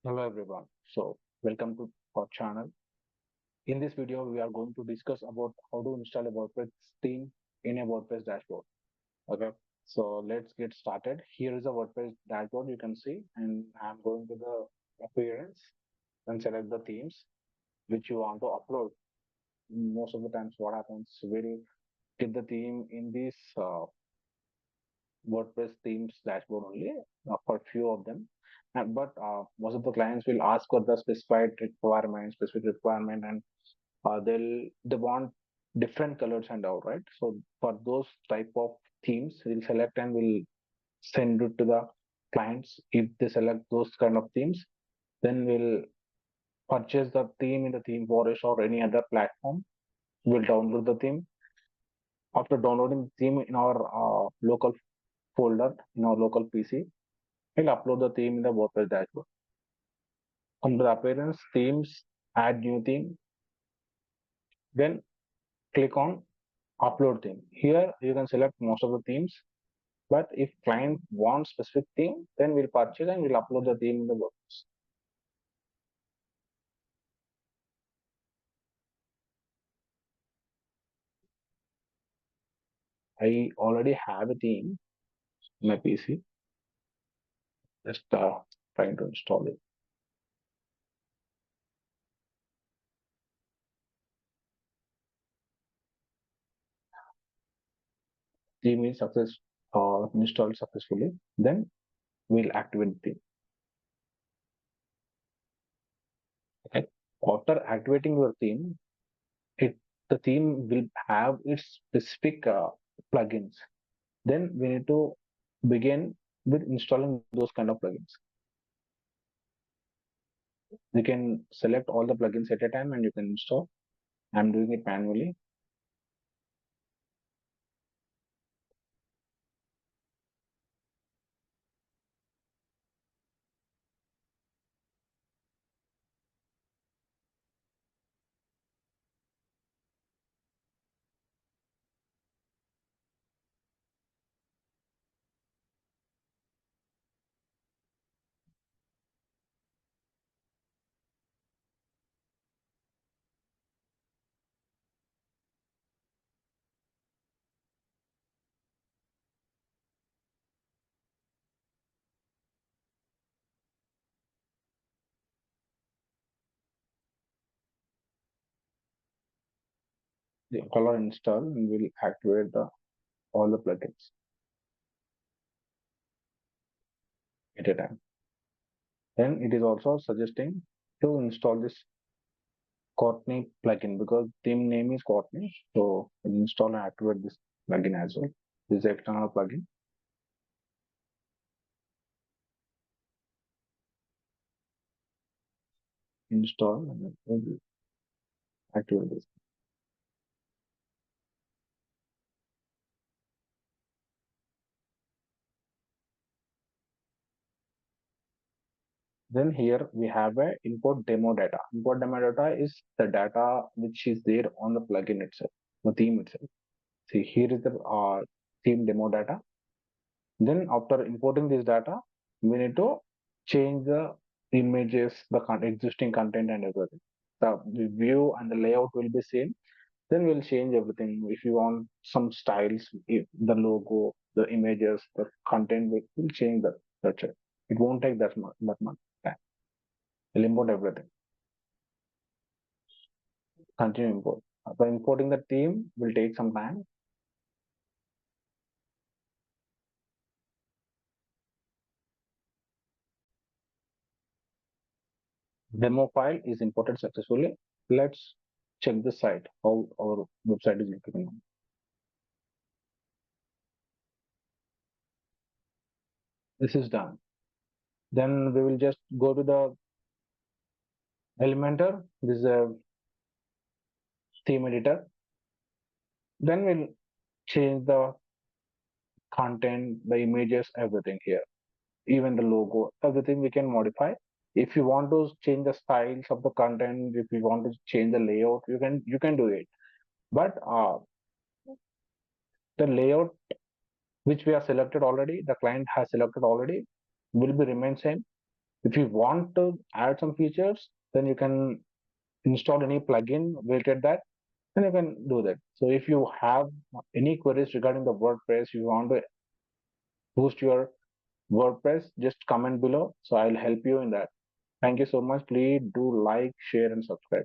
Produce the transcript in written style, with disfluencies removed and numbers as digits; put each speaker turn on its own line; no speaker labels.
Hello everyone. So welcome to our channel. In this video, we are going to discuss about how to install a WordPress theme in a WordPress dashboard. Okay. So let's get started. Here is a WordPress dashboard you can see, and I'm going to the appearance and select the themes which you want to upload. Most of the times, what happens, we'll get the theme in this WordPress themes dashboard only for few of them. But most of the clients will ask for the specific requirement, and they want different colors and all, right? So for those type of themes, we'll select and we'll send it to the clients. If they select those kind of themes, then we'll purchase the theme in the theme forest or any other platform. We'll download the theme. After downloading the theme in our local folder in our local PC, we'll upload the theme in the WordPress dashboard. Under the appearance, themes, add new theme, then click on upload theme. Here you can select most of the themes, but if client wants specific theme, then we'll purchase and we'll upload the theme in the WordPress. I already have a theme in my PC. Just trying to install it. Theme is installed successfully. Then we'll activate the theme. Okay. After activating your theme, it the theme will have its specific plugins. Then we need to begin with installing those kind of plugins. You can select all the plugins at a time and you can install. I'm doing it manually. The color install and will activate all the plugins at a time. Then it is also suggesting to install this Courtney plugin because theme name is Courtney. So install and activate this plugin as well. This is external plugin. Install and then we'll activate this. Then here we have a import demo data. Import demo data is the data which is there on the plugin itself, the theme itself. See, here is the theme demo data. Then after importing this data, we need to change the images, the existing content and everything. The view and the layout will be same. Then we'll change everything. If you want some styles, if the logo, the images, the content, we'll change that. That's it. It won't take that much time. We'll import everything. Continue import. After importing the theme will take some time. Demo file is imported successfully. Let's check the site, how our website is looking. This is done. Then we will just go to the Elementor. This is a theme editor. Then we'll change the content, the images, everything here. Even the logo, everything we can modify. If you want to change the styles of the content, if you want to change the layout, you can do it. But the layout which we have selected already, the client has selected already, will be remain same. If you want to add some features, then you can install any plugin related that, then you can do that. So if you have any queries regarding the WordPress, you want to boost your WordPress, just comment below. So I'll help you in that. Thank you so much. Please do like, share, and subscribe.